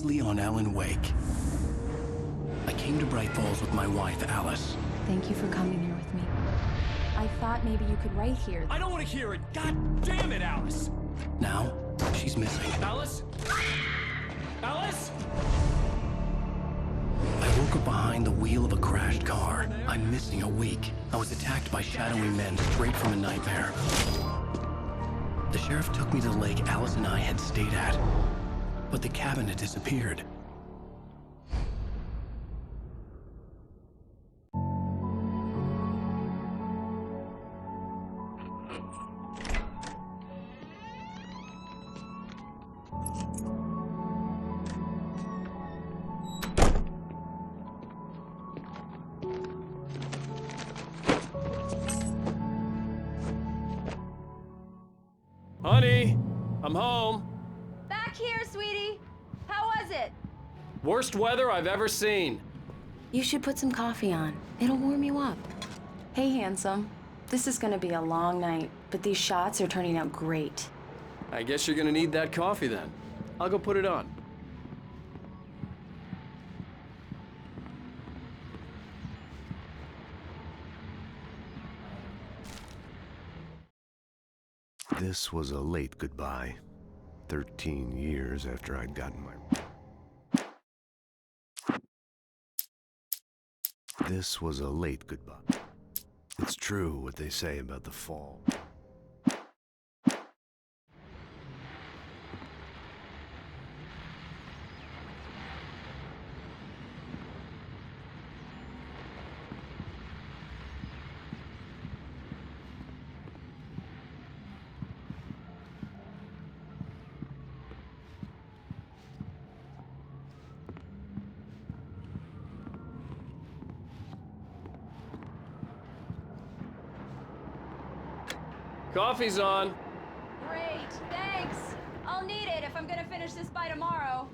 previously on Alan Wake. I came to Bright Falls with my wife, Alice. Thank you for coming here with me. I thought maybe you could write here. I don't want to hear it! God damn it, Alice! Now, she's missing. Alice? Alice? I woke up behind the wheel of a crashed car. I'm missing a week. I was attacked by shadowy men straight from a nightmare. The sheriff took me to the lake Alice and I had stayed at, but the cabin had disappeared. Honey, I'm home. Back here, sweetie. How was it? Worst weather I've ever seen. You should put some coffee on. It'll warm you up. Hey, handsome. This is gonna be a long night, but these shots are turning out great. I guess you're gonna need that coffee then. I'll go put it on. This was a late goodbye. 13 years after I'd gotten my... This was a late goodbye. It's true what they say about the fall. Coffee's on. Great, thanks. I'll need it if I'm gonna finish this by tomorrow.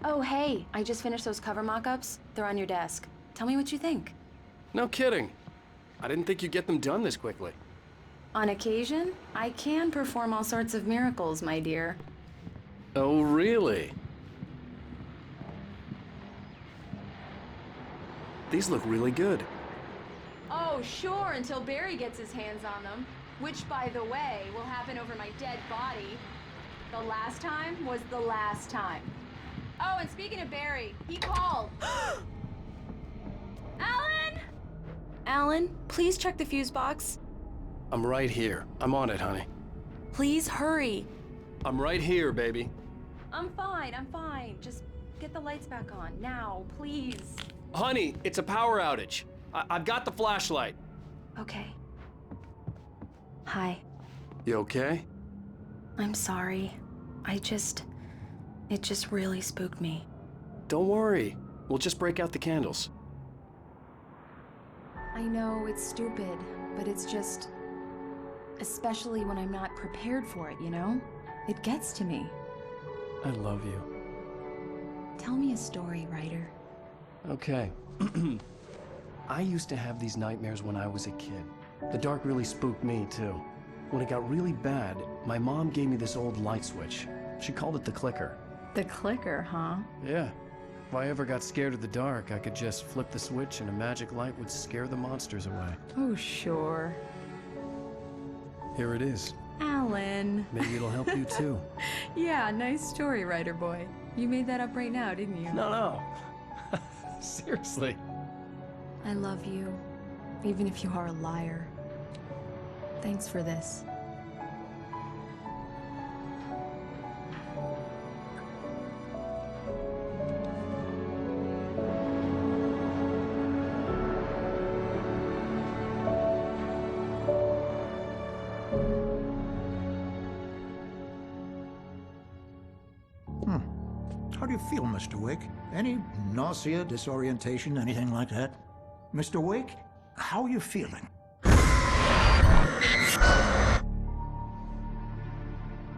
Oh, hey, I just finished those cover mock-ups. They're on your desk. Tell me what you think. No kidding. I didn't think you'd get them done this quickly. On occasion, I can perform all sorts of miracles, my dear. Oh, really? These look really good. Oh, sure, until Barry gets his hands on them. Which, by the way, will happen over my dead body. The last time was the last time. Oh, and speaking of Barry, he called. Alan? Alan, please check the fuse box. I'm right here. I'm on it, honey. Please hurry. I'm right here, baby. I'm fine. Just get the lights back on, now, please. Honey, it's a power outage. I've got the flashlight. Okay. Hi. You okay? I'm sorry. It just really spooked me. Don't worry. We'll just break out the candles. I know it's stupid, but it's just... especially when I'm not prepared for it, you know? It gets to me. I love you. Tell me a story, writer. Okay. I used to have these nightmares when I was a kid. The dark really spooked me, too. When it got really bad, my mom gave me this old light switch. She called it the clicker. The clicker, huh? Yeah. If I ever got scared of the dark, I could just flip the switch and a magic light would scare the monsters away. Oh, sure. Here it is. Alan. Maybe it'll help you, too. Yeah, nice story, writer boy. You made that up right now, didn't you? No. Seriously. I love you, even if you are a liar. Thanks for this. How do you feel, Mr. Wake? Any nausea, disorientation, anything like that? Mr. Wake, how are you feeling?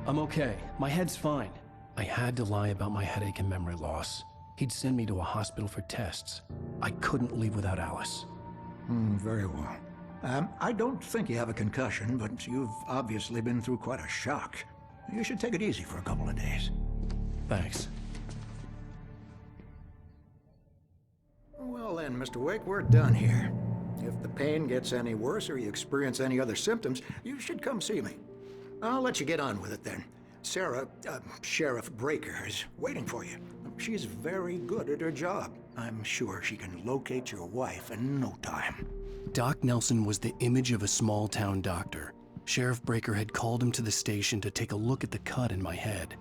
I'm okay. My head's fine. I had to lie about my headache and memory loss. He'd send me to a hospital for tests. I couldn't leave without Alice. Very well. I don't think you have a concussion, but you've obviously been through quite a shock. You should take it easy for a couple of days. Thanks. Well then, Mr. Wake, we're done here. If the pain gets any worse or you experience any other symptoms, you should come see me. I'll let you get on with it then. Sarah, Sheriff Breaker, is waiting for you. She's very good at her job. I'm sure she can locate your wife in no time. Doc Nelson was the image of a small-town doctor. Sheriff Breaker had called him to the station to take a look at the cut in my head.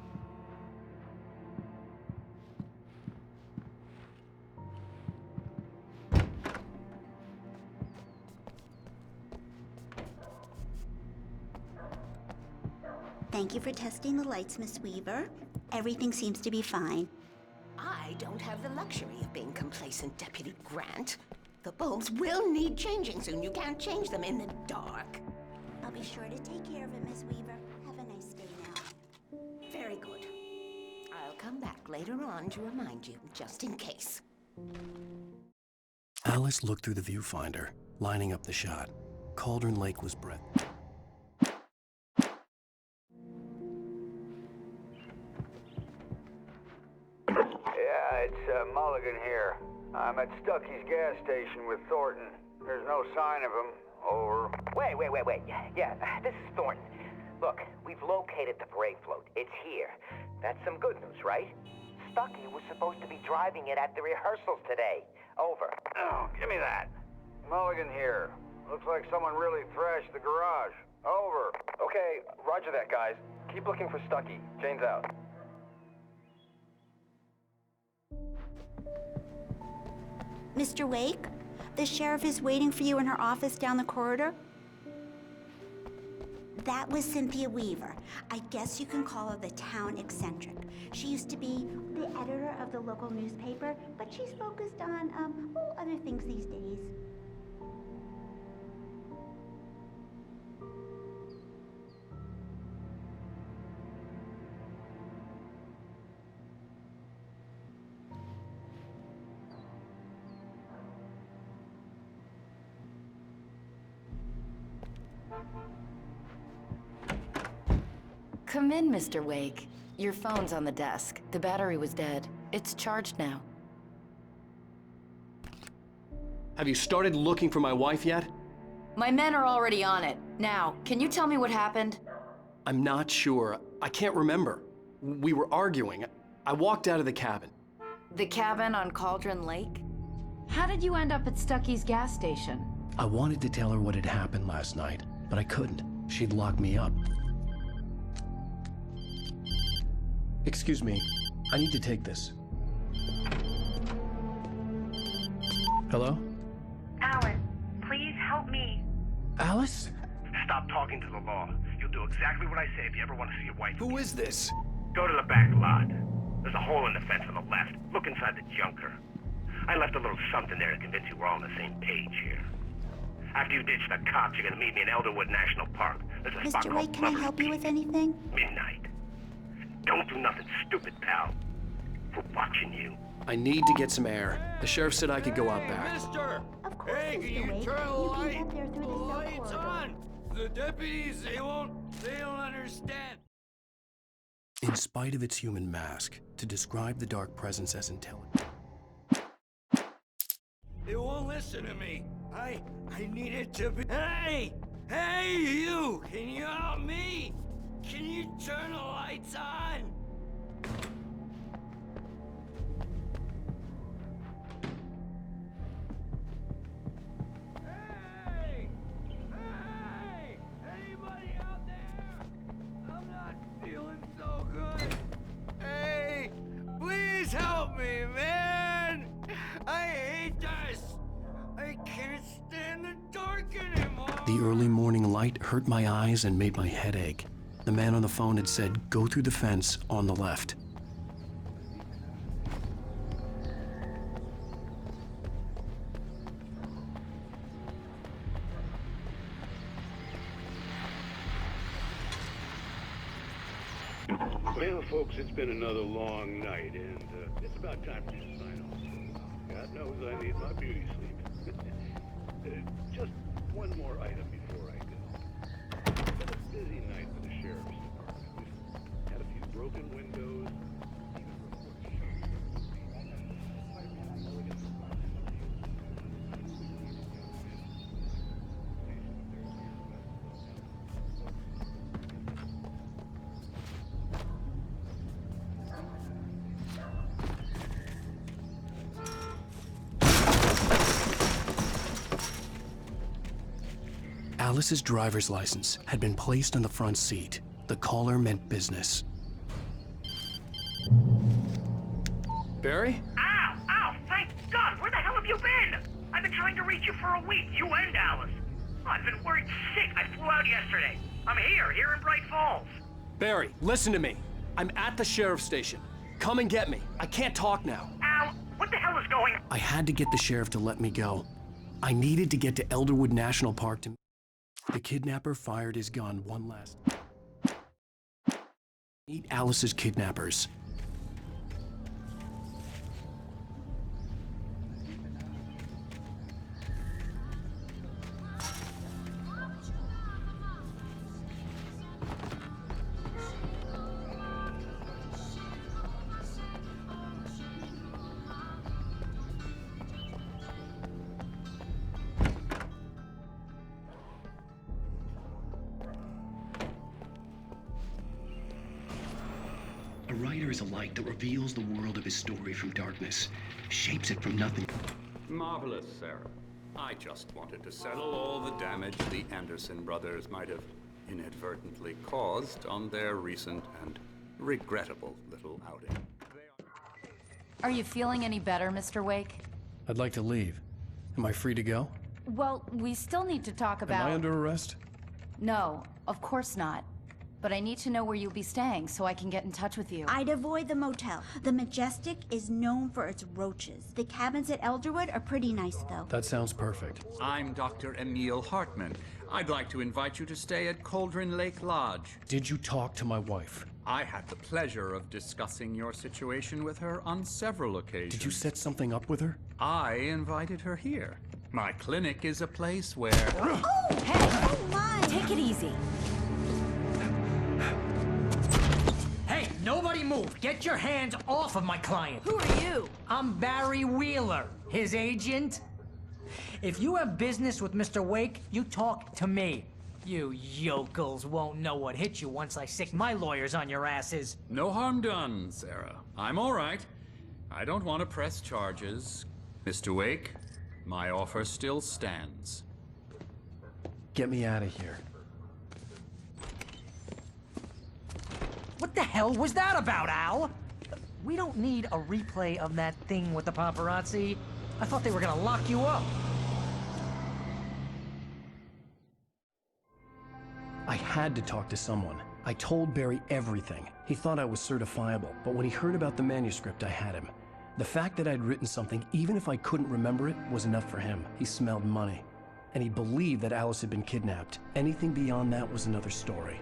Thank you for testing the lights, Miss Weaver. Everything seems to be fine. I don't have the luxury of being complacent, Deputy Grant. The bulbs will need changing soon. You can't change them in the dark. I'll be sure to take care of it, Miss Weaver. Have a nice day now. Very good. I'll come back later on to remind you, just in case. Alice looked through the viewfinder, lining up the shot. Cauldron Lake was breath. It's Mulligan here. I'm at Stucky's gas station with Thornton. There's no sign of him. Over. Wait. Yeah, this is Thornton. Look, we've located the parade float. It's here. That's some good news, right? Stucky was supposed to be driving it at the rehearsals today. Over. Oh, give me that. Mulligan here. Looks like someone really thrashed the garage. Over. Okay, roger that, guys. Keep looking for Stucky. Jane's out. Mr. Wake, the sheriff is waiting for you in her office down the corridor. That was Cynthia Weaver. I guess you can call her the town eccentric. She used to be the editor of the local newspaper, but she's focused on, other things these days. Come in, Mr. Wake. Your phone's on the desk. The battery was dead. It's charged now. Have you started looking for my wife yet? My men are already on it. Now, can you tell me what happened? I'm not sure. I can't remember. We were arguing. I walked out of the cabin. The cabin on Cauldron Lake? How did you end up at Stucky's gas station? I wanted to tell her what had happened last night, but I couldn't. She'd lock me up. Excuse me, I need to take this. Hello? Alan, please help me. Alice? Stop talking to the law. You'll do exactly what I say if you ever want to see your wife. Who is this? Go to the back lot. There's a hole in the fence on the left. Look inside the junker. I left a little something there to convince you we're all on the same page here. After you ditch the cops, you're gonna meet me in Elderwood National Park. There's a spot Mr. called Wake, can I help you with anything? Midnight. Don't do nothing stupid, pal. We're watching you. I need to get some air. The sheriff said I could go out back. Mister! Of course, Hey, Mr. can you Wake. turn the You light? can get there through the cell Lights corridor. on! The deputies, they don't understand. In spite of its human mask, to describe the dark presence as intelligent. They won't listen to me. I need it to be. Hey! Hey, you! Can you help me? Can you turn the lights on? Hey! Hey! Anybody out there? I'm not feeling so good. Hey! Please help me, man! I hate this! I can't stand the dark anymore! The early morning light hurt my eyes and made my head ache. The man on the phone had said, go through the fence on the left. Well, folks, it's been another long night, and it's about time for you to sign off. God knows I need my beauty sleep. Just one more item before I go. It's been a busy night for the sheriff's department. We've had a few broken windows. Alice's driver's license had been placed on the front seat. The caller meant business. Barry? Ow! Ow! Thank God! Where the hell have you been? I've been trying to reach you for a week, you and Alice. Oh, I've been worried sick. I flew out yesterday. I'm here in Bright Falls. Barry, listen to me. I'm at the sheriff's station. Come and get me. I can't talk now. Al, what the hell is going on? I had to get the sheriff to let me go. I needed to get to Elderwood National Park to... The kidnapper fired his gun one last... Meet Alice's kidnappers. A writer is a light that reveals the world of his story from darkness, shapes it from nothing. Marvelous, Sarah. I just wanted to settle all the damage the Anderson brothers might have inadvertently caused on their recent and regrettable little outing. Are you feeling any better, Mr. Wake? I'd like to leave. Am I free to go? Well, we still need to talk about... Am I under arrest? No, of course not. But I need to know where you'll be staying so I can get in touch with you. I'd avoid the motel. The Majestic is known for its roaches. The cabins at Elderwood are pretty nice, though. That sounds perfect. I'm Dr. Emil Hartman. I'd like to invite you to stay at Cauldron Lake Lodge. Did you talk to my wife? I had the pleasure of discussing your situation with her on several occasions. Did you set something up with her? I invited her here. My clinic is a place where... Oh, hey! Oh, my! Take it easy. Hey, nobody move! Get your hands off of my client! Who are you? I'm Barry Wheeler, his agent. If you have business with Mr. Wake, you talk to me. You yokels won't know what hit you once I sick my lawyers on your asses. No harm done, Sarah. I'm all right. I don't want to press charges. Mr. Wake, my offer still stands. Get me out of here. What the hell was that about, Al? We don't need a replay of that thing with the paparazzi. I thought they were gonna lock you up. I had to talk to someone. I told Barry everything. He thought I was certifiable, but when he heard about the manuscript, I had him. The fact that I'd written something, even if I couldn't remember it, was enough for him. He smelled money. And he believed that Alice had been kidnapped. Anything beyond that was another story.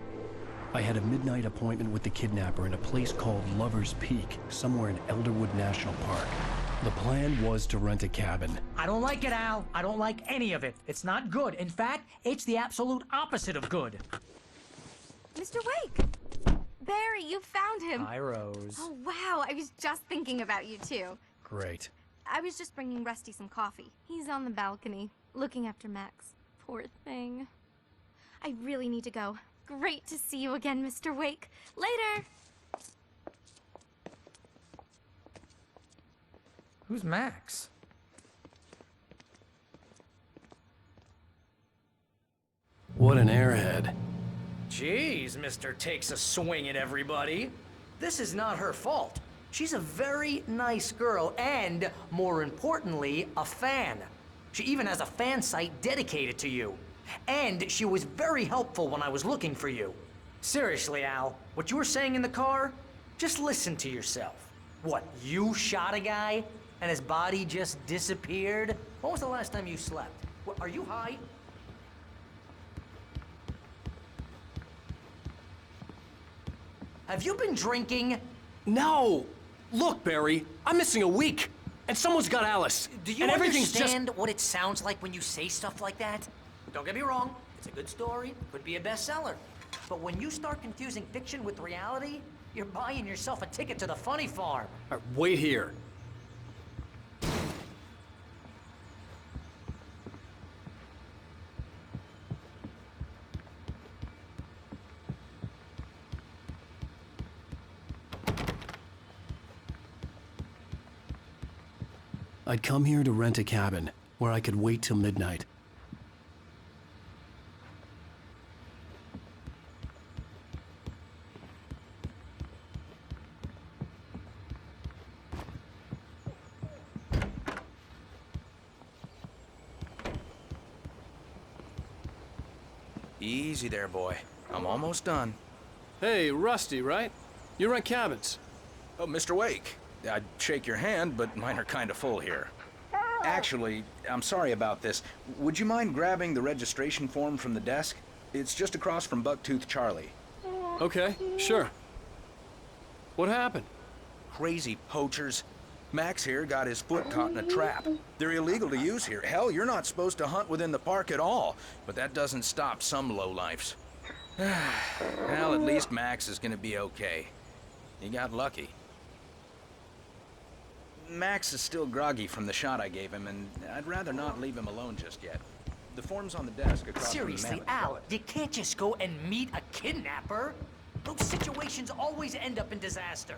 I had a midnight appointment with the kidnapper in a place called Lover's Peak, somewhere in Elderwood National Park. The plan was to rent a cabin. I don't like it, Al. I don't like any of it. It's not good. In fact, it's the absolute opposite of good. Mr. Wake! Barry, you found him! Hi, Rose. Oh, wow. I was just thinking about you, too. Great. I was just bringing Rusty some coffee. He's on the balcony, looking after Max. Poor thing. I really need to go. Great to see you again, Mr. Wake. Later! Who's Max? What an airhead. Jeez, Mr. Takes a swing at everybody. This is not her fault. She's a very nice girl and, more importantly, a fan. She even has a fan site dedicated to you. And she was very helpful when I was looking for you. Seriously, Al, what you were saying in the car? Just listen to yourself. What, you shot a guy and his body just disappeared? When was the last time you slept? What, are you high? Have you been drinking? No! Look, Barry, I'm missing a week, and someone's got Alice. Do you and everything's understand what it sounds like when you say stuff like that? Don't get me wrong, it's a good story, could be a bestseller. But when you start confusing fiction with reality, you're buying yourself a ticket to the funny farm. All right, wait here. I'd come here to rent a cabin, where I could wait till midnight. Easy there, boy. I'm almost done. Hey, Rusty, right? You rent cabins. Oh, Mr. Wake. I'd shake your hand, but mine are kind of full here. Actually, I'm sorry about this. Would you mind grabbing the registration form from the desk? It's just across from Bucktooth Charlie. Okay, sure. What happened? Crazy poachers. Max here got his foot caught in a trap. They're illegal to use here. Hell, you're not supposed to hunt within the park at all. But that doesn't stop some lowlifes. Well, at least Max is gonna be okay. He got lucky. Max is still groggy from the shot I gave him, and I'd rather not leave him alone just yet. The form's on the desk across Seriously, from the mammoth. Al, you can't just go and meet a kidnapper. Those situations always end up in disaster.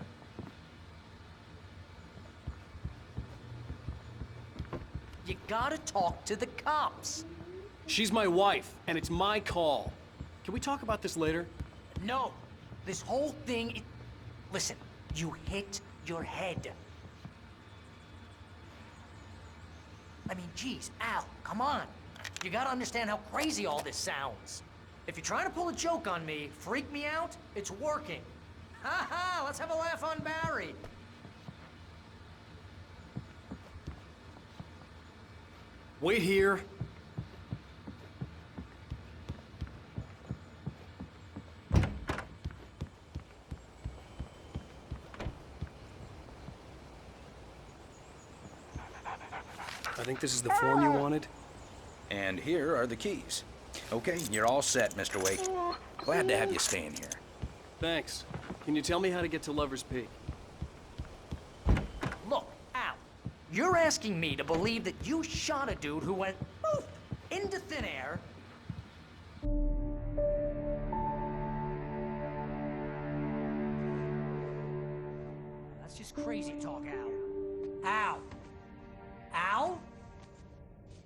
You gotta talk to the cops. She's my wife, and it's my call. Can we talk about this later? No, this whole thing, listen, you hit your head. I mean, geez, Al, come on. You gotta understand how crazy all this sounds. If you're trying to pull a joke on me, freak me out, it's working. Ha ha, let's have a laugh on Barry. Wait here. I think this is the form you wanted. And here are the keys. Okay, you're all set, Mr. Wake. Glad to have you staying here. Thanks. Can you tell me how to get to Lover's Peak? Look, Al, you're asking me to believe that you shot a dude who went poof into thin air. That's just crazy talk, Al. Al? Al?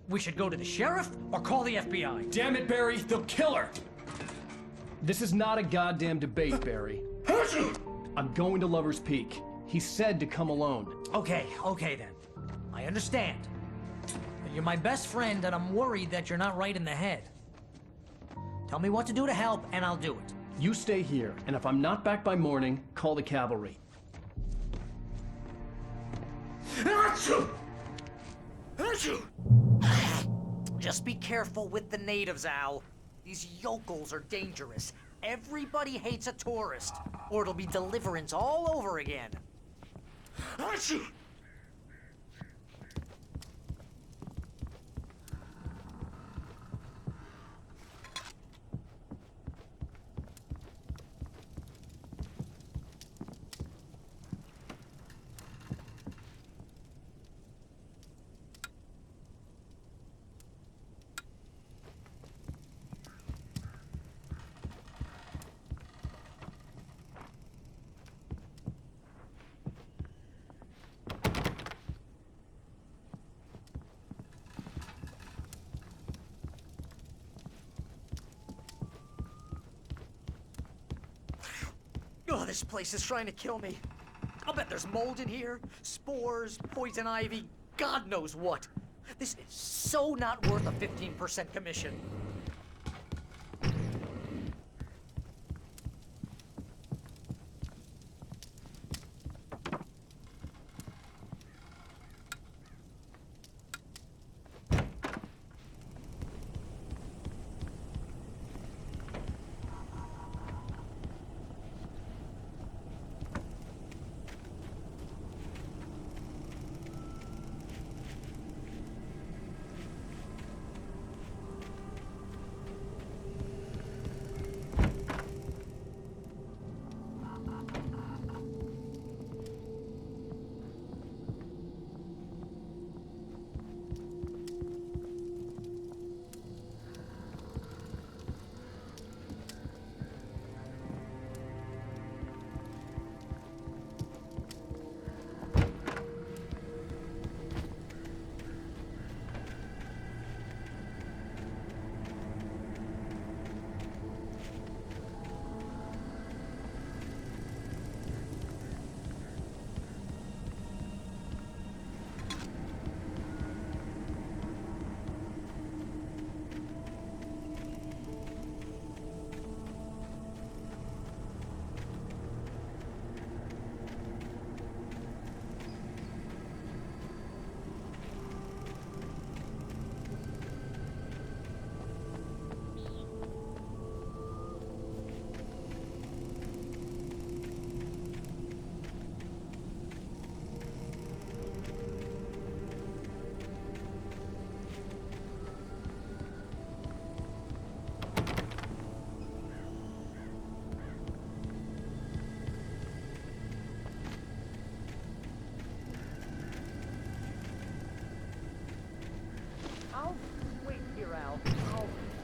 We should go to the sheriff or call the FBI. Damn it, Barry, they'll kill her! This is not a goddamn debate, Barry. I'm going to Lover's Peak. He said to come alone. Okay then. I understand. But you're my best friend, and I'm worried that you're not right in the head. Tell me what to do to help, and I'll do it. You stay here, and if I'm not back by morning, call the cavalry. Just be careful with the natives, Al. These yokels are dangerous. Everybody hates a tourist, or it'll be Deliverance all over again. Oh, this place is trying to kill me. I'll bet there's mold in here, spores, poison ivy, God knows what. This is so not worth a 15% commission.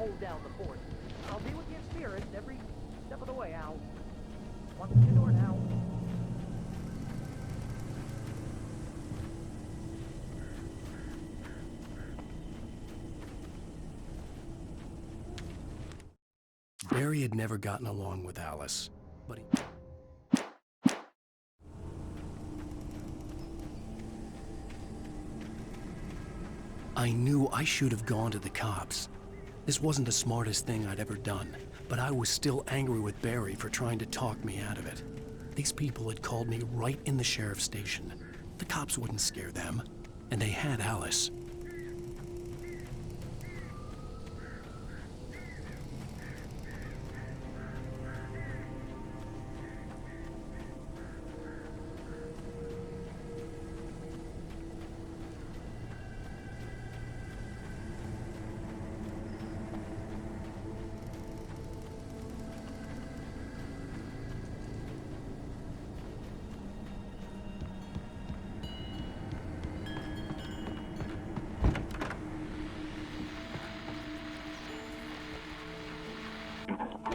hold down the fort. I'll be with you in spirit every step of the way, Al. Walk to your door now. Barry had never gotten along with Alice, but he... I knew I should have gone to the cops. This wasn't the smartest thing I'd ever done, but I was still angry with Barry for trying to talk me out of it. These people had called me right in the sheriff's station. The cops wouldn't scare them, and they had Alice.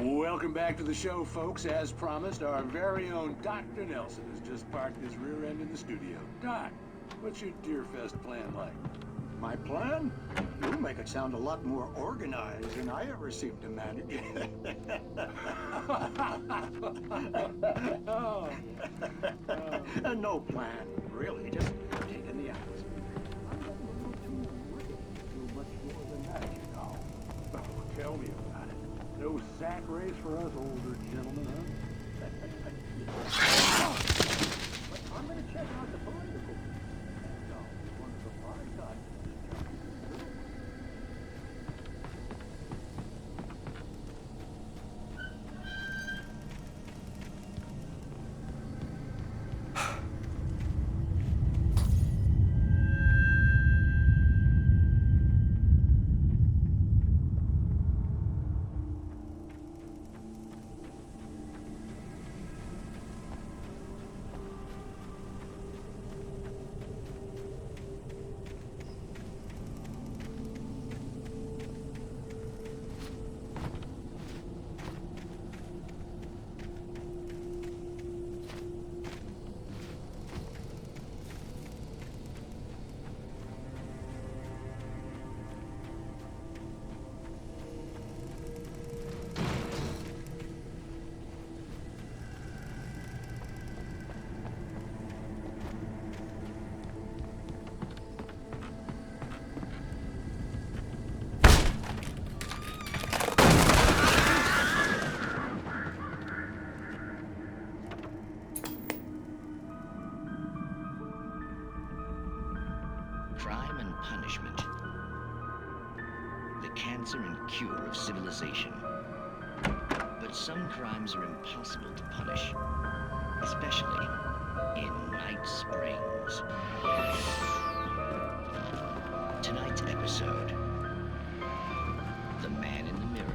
Welcome back to the show, folks. As promised, our very own Dr. Nelson has just parked his rear end in the studio. Doc, what's your Deerfest plan like? My plan? You make it sound a lot more organized than I ever seem to manage. No plan, really. Just taking the axe. I'm a little too wicked to do much more than that, you know. Oh, tell me about it. No sack race for us older gentlemen, huh? But I'm gonna check out the political. No, one of the far side. Crime and punishment. The cancer and cure of civilization. But some crimes are impossible to punish, especially in Night Springs. Tonight's episode, The Man in the Mirror.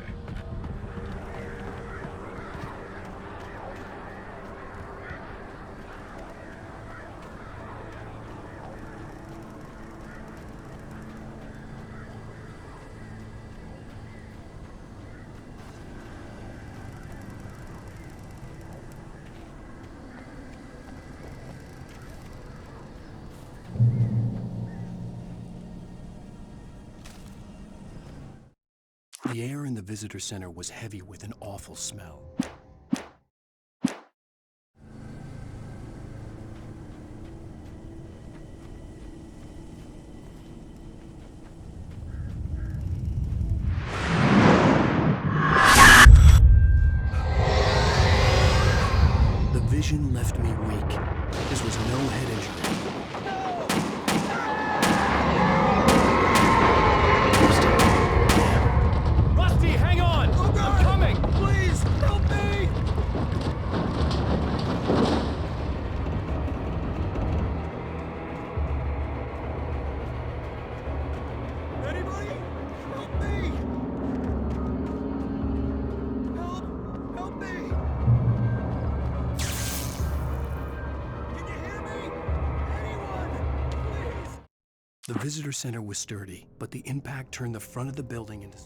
The air in the visitor center was heavy with an awful smell. The vision left me weak. This was no head injury. Hang on! Oh, I'm coming! Please, help me! Anybody? Help me! Help me! Can you hear me? Anyone? Please! The visitor center was sturdy, but the impact turned the front of the building into...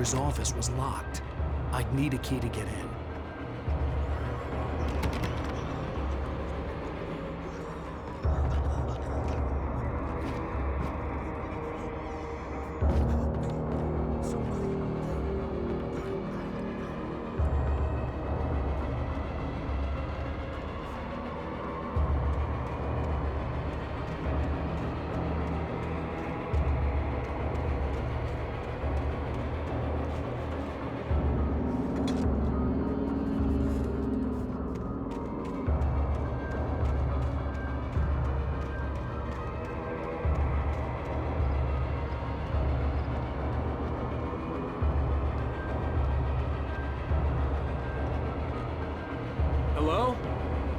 manager's office was locked. I'd need a key to get in. Hello?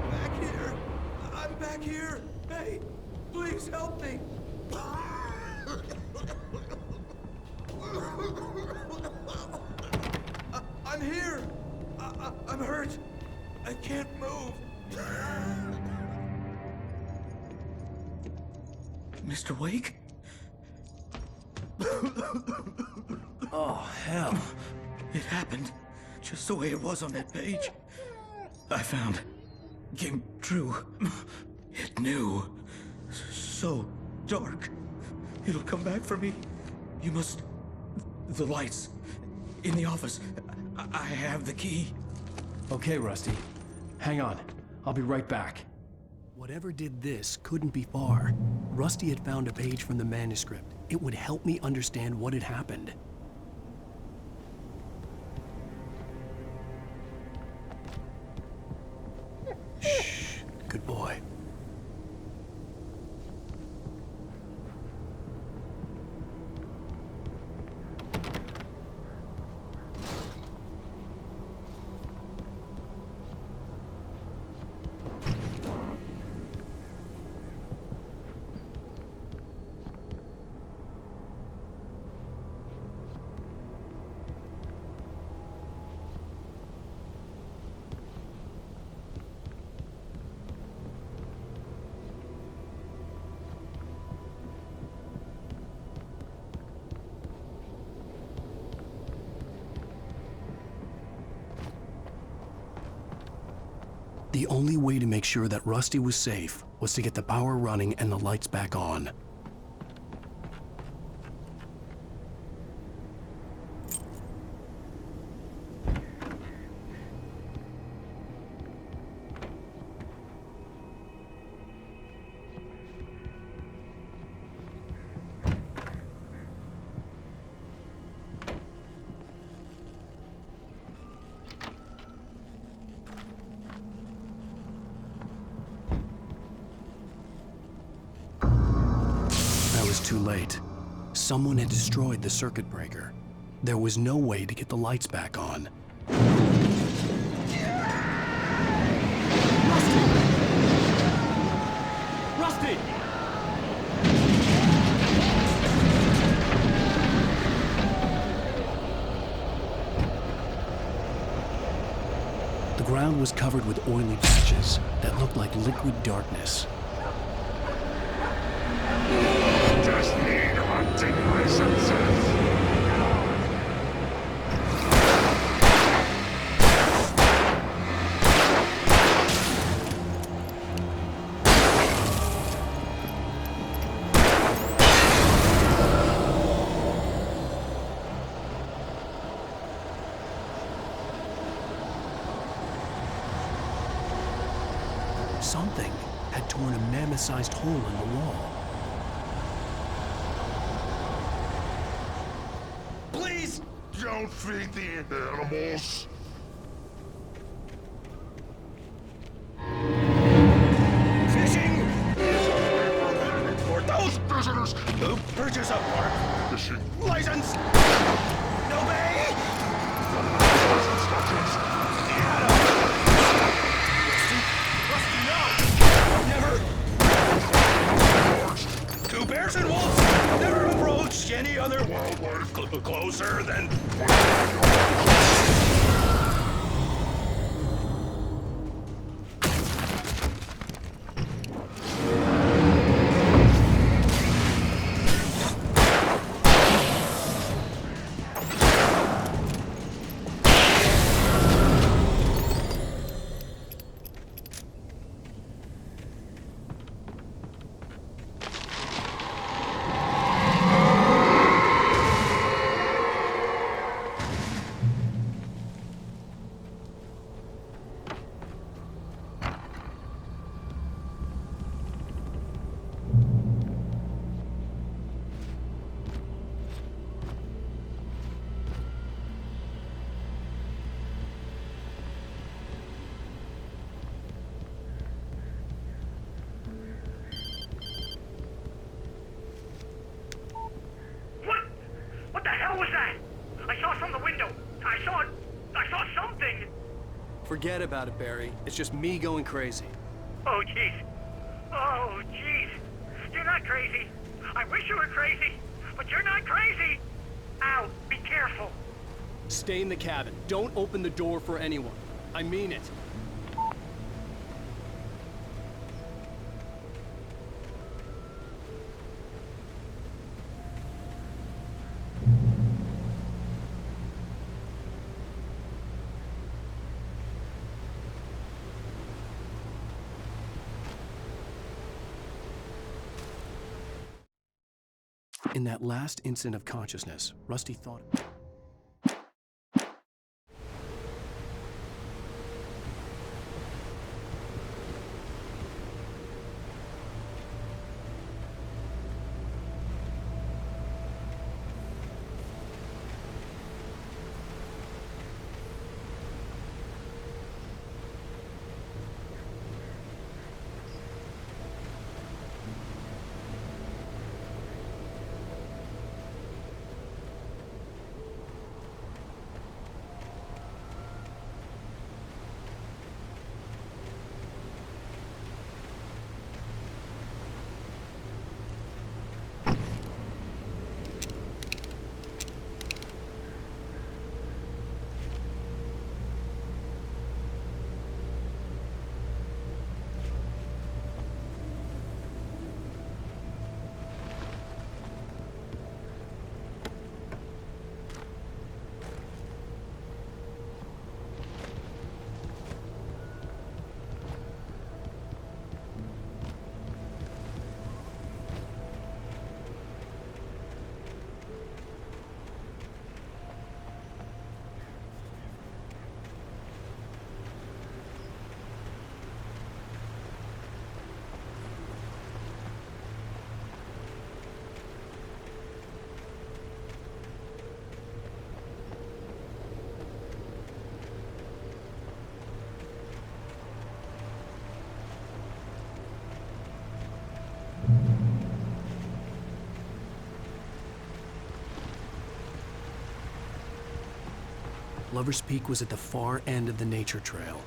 Back here. I'm back here. Hey, please help me. I'm here. I'm hurt. I can't move. Mr. Wake? Oh, hell. It happened just the way it was on that page. I found. Came true. It knew. So dark. It'll come back for me. You must... The lights. In the office. I have the key. Okay, Rusty. Hang on. I'll be right back. Whatever did this couldn't be far. Rusty had found a page from the manuscript. It would help me understand what had happened. Shh. Good boy. The only way to make sure that Rusty was safe was to get the power running and the lights back on. Too late. Someone had destroyed the circuit breaker. There was no way to get the lights back on. Rusty! The ground was covered with oily patches that looked like liquid darkness. Just need hunting licenses. Something had torn a mammoth-sized hole in the wall. Please don't feed the animals. Fishing! For those visitors who purchase a park fishing license! Obey! Rusty, no! Never! Two bears and wolves never approached any other wildlife closer than... Forget about it, Barry. It's just me going crazy. Oh, jeez. Oh, jeez. You're not crazy. I wish you were crazy, but you're not crazy. Ow, be careful. Stay in the cabin. Don't open the door for anyone. I mean it. In that last instant of consciousness, Rusty thought... Lover's Peak was at the far end of the nature trail.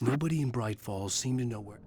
Nobody in Bright Falls seemed to know where...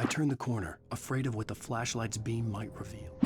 I turned the corner, afraid of what the flashlight's beam might reveal.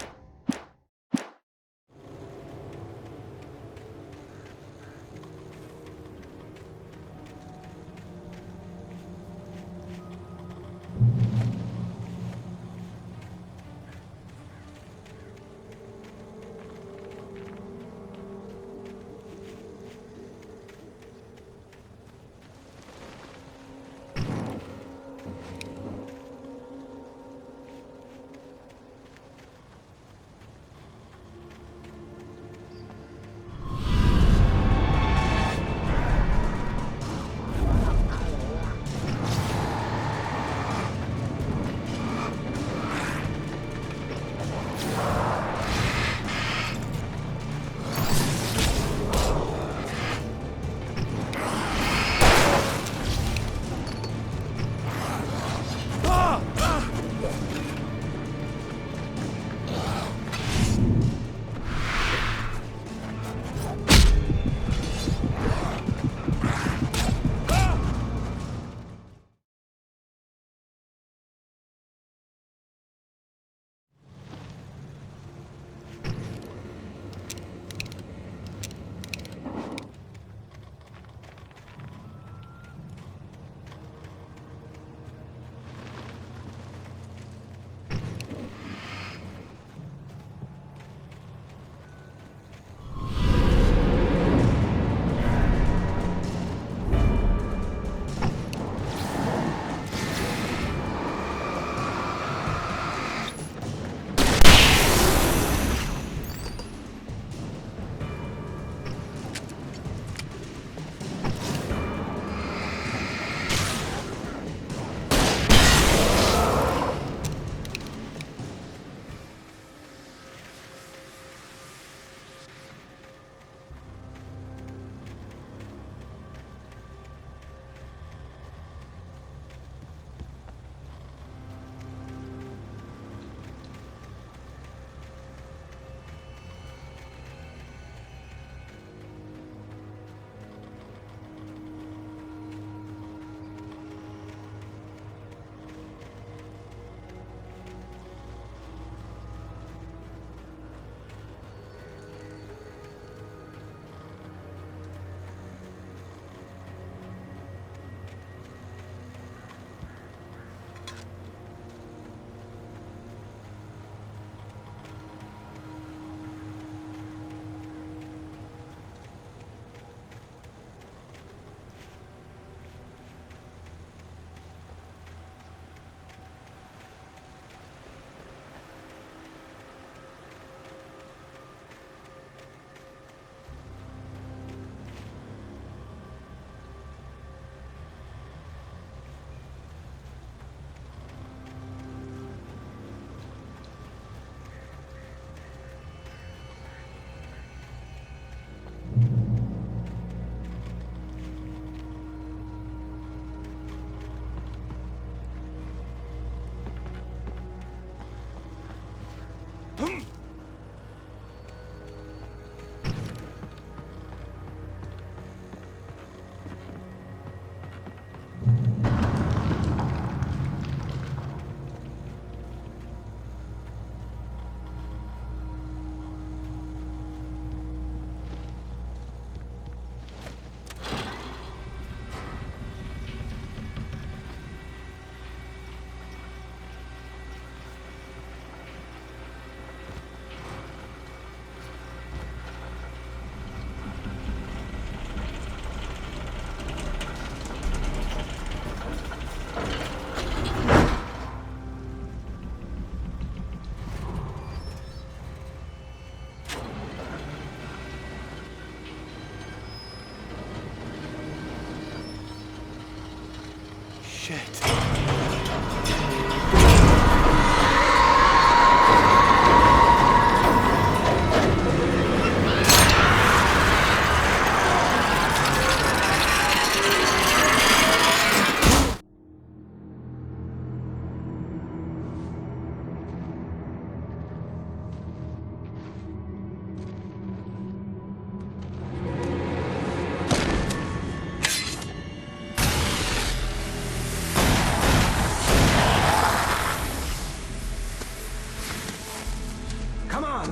Shit.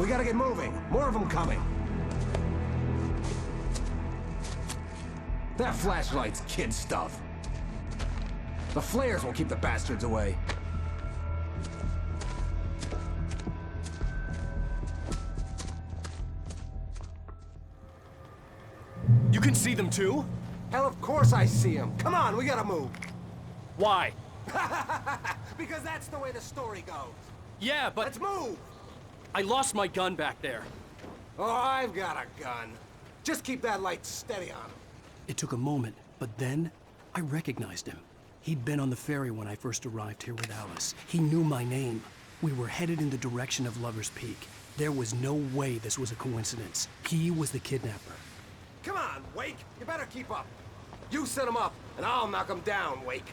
We gotta get moving. More of them coming. That flashlight's kid stuff. The flares will keep the bastards away. You can see them too? Hell, of course I see them. Come on, we gotta move. Why? Because that's the way the story goes. Yeah, but... Let's move! I lost my gun back there. Oh, I've got a gun. Just keep that light steady on him. It took a moment, but then I recognized him. He'd been on the ferry when I first arrived here with Alice. He knew my name. We were headed in the direction of Lover's Peak. There was no way this was a coincidence. He was the kidnapper. Come on, Wake. You better keep up. You set him up, and I'll knock him down, Wake.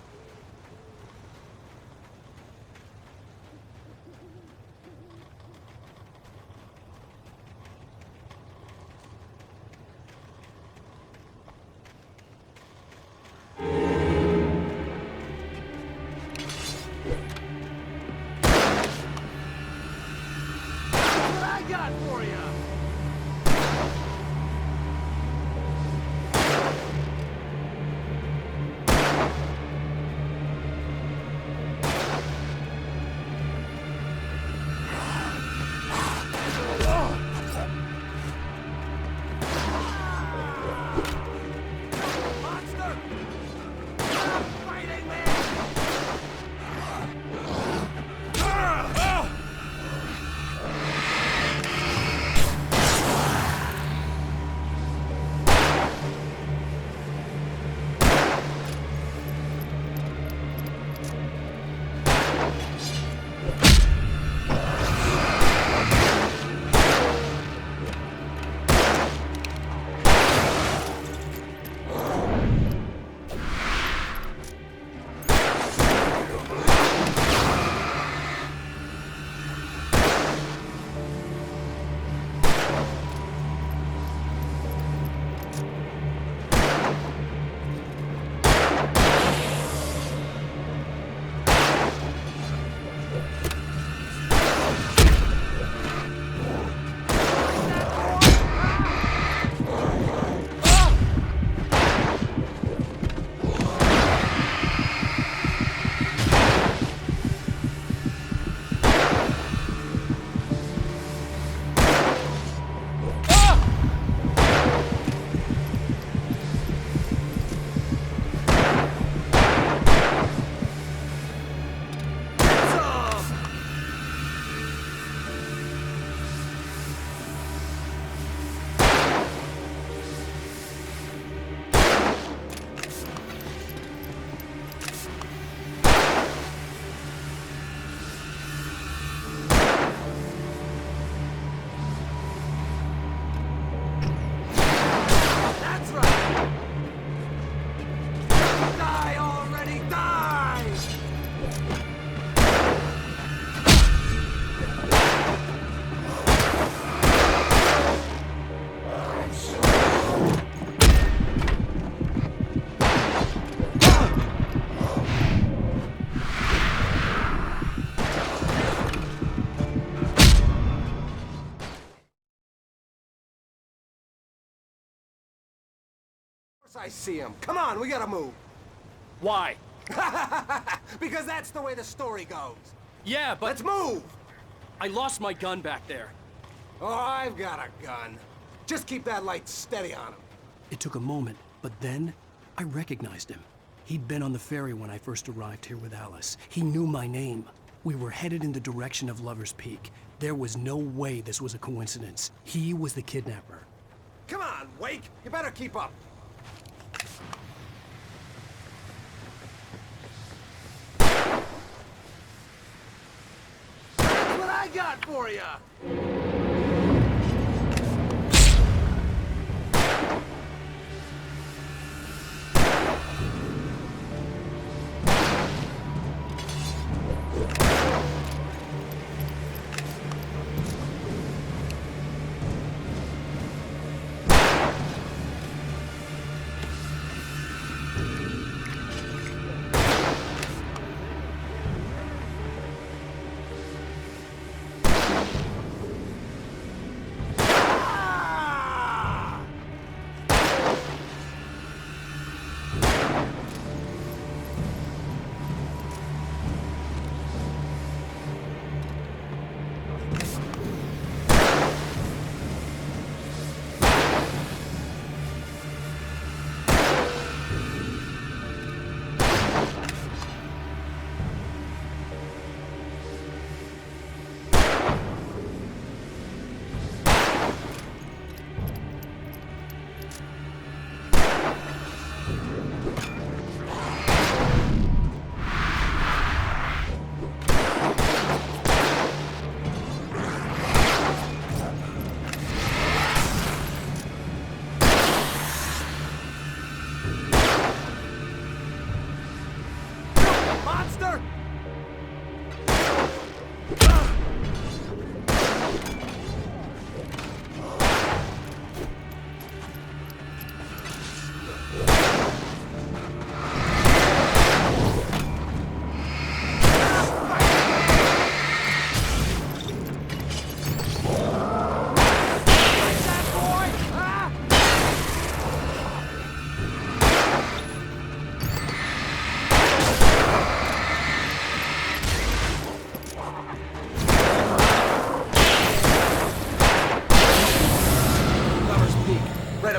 I see him. Come on, we gotta move. Why? Because that's the way the story goes. Yeah, but... Let's move! I lost my gun back there. Oh, I've got a gun. Just keep that light steady on him. It took a moment, but then I recognized him. He'd been on the ferry when I first arrived here with Alice. He knew my name. We were headed in the direction of Lover's Peak. There was no way this was a coincidence. He was the kidnapper. Come on, Wake. You better keep up. I got for you?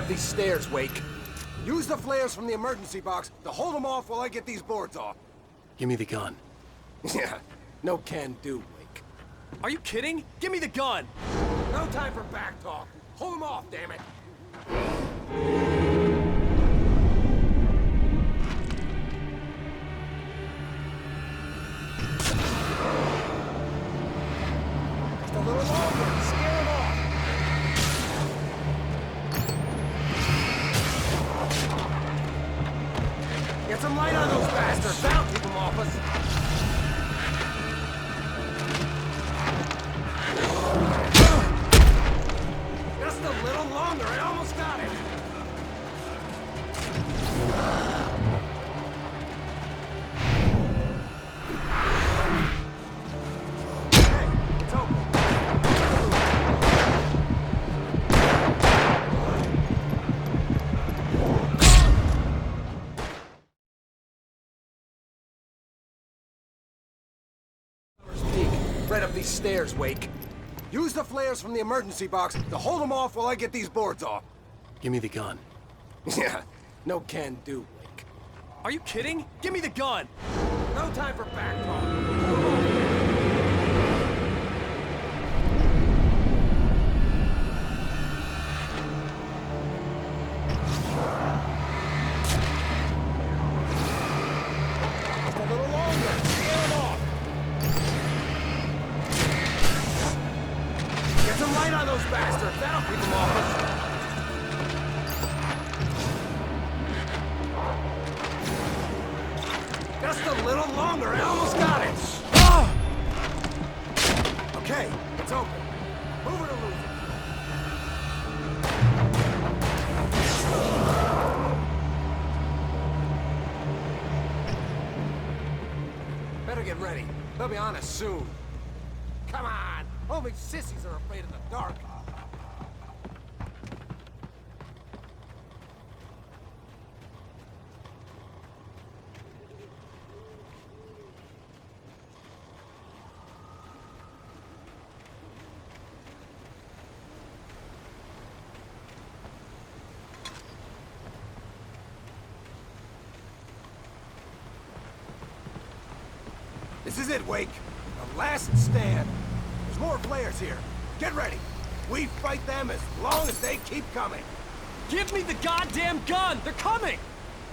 These stairs, Wake. Use the flares from the emergency box to hold them off while I get these boards off. Give me the gun. Yeah, no can do, Wake. Are you kidding? Give me the gun! No time for back talk. Hold them off, damn it. Just a little longer. Scare them off. Get some light on those bastards! That'll keep them off us! Just a little longer, I almost got it! Hey, it's open. Right up these stairs, Wake. Use the flares from the emergency box to hold them off while I get these boards off. Give me the gun. Yeah, no can do, Wake. Are you kidding? Give me the gun! No time for back talk. Just a little longer. Scare them off. Get some light on those bastards. That'll keep them off us. Just a little longer. I almost got it. Oh! Okay, it's open. Move it or lose it. Better get ready. They'll be on us soon. Come on! Only sissies are afraid of the dark. This is it, Wake. The last stand. There's more flares here. Get ready. We fight them as long as they keep coming. Give me the goddamn gun! They're coming!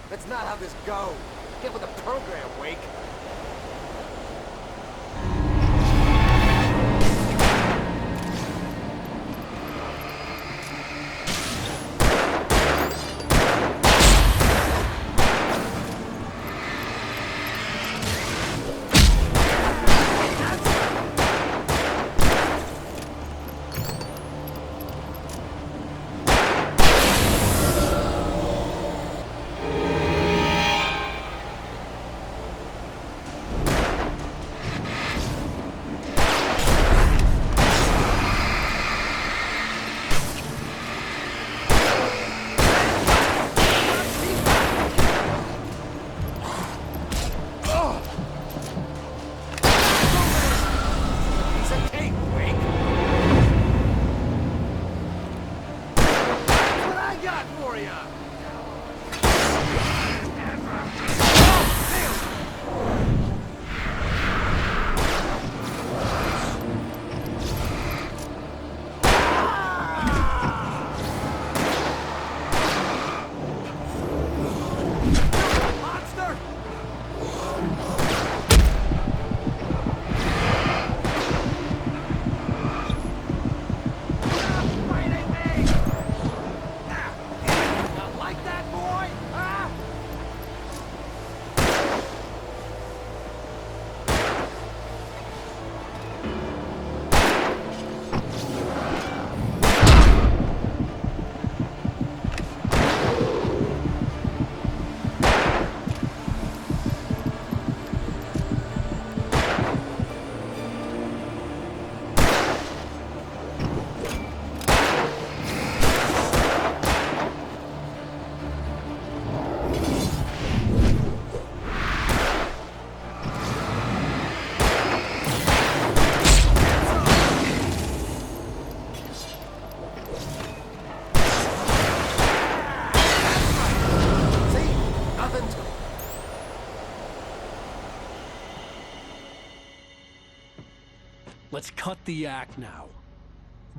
That's not how this goes. Get with the program, Wake. Let's cut the act now.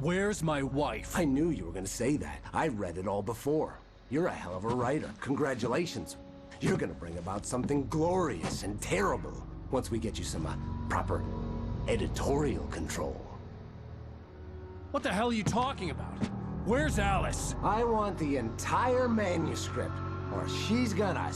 Where's my wife? I knew you were gonna say that. I read it all before. You're a hell of a writer. Congratulations. You're gonna bring about something glorious and terrible once we get you some proper editorial control. What the hell are you talking about? Where's Alice? I want the entire manuscript, or she's gonna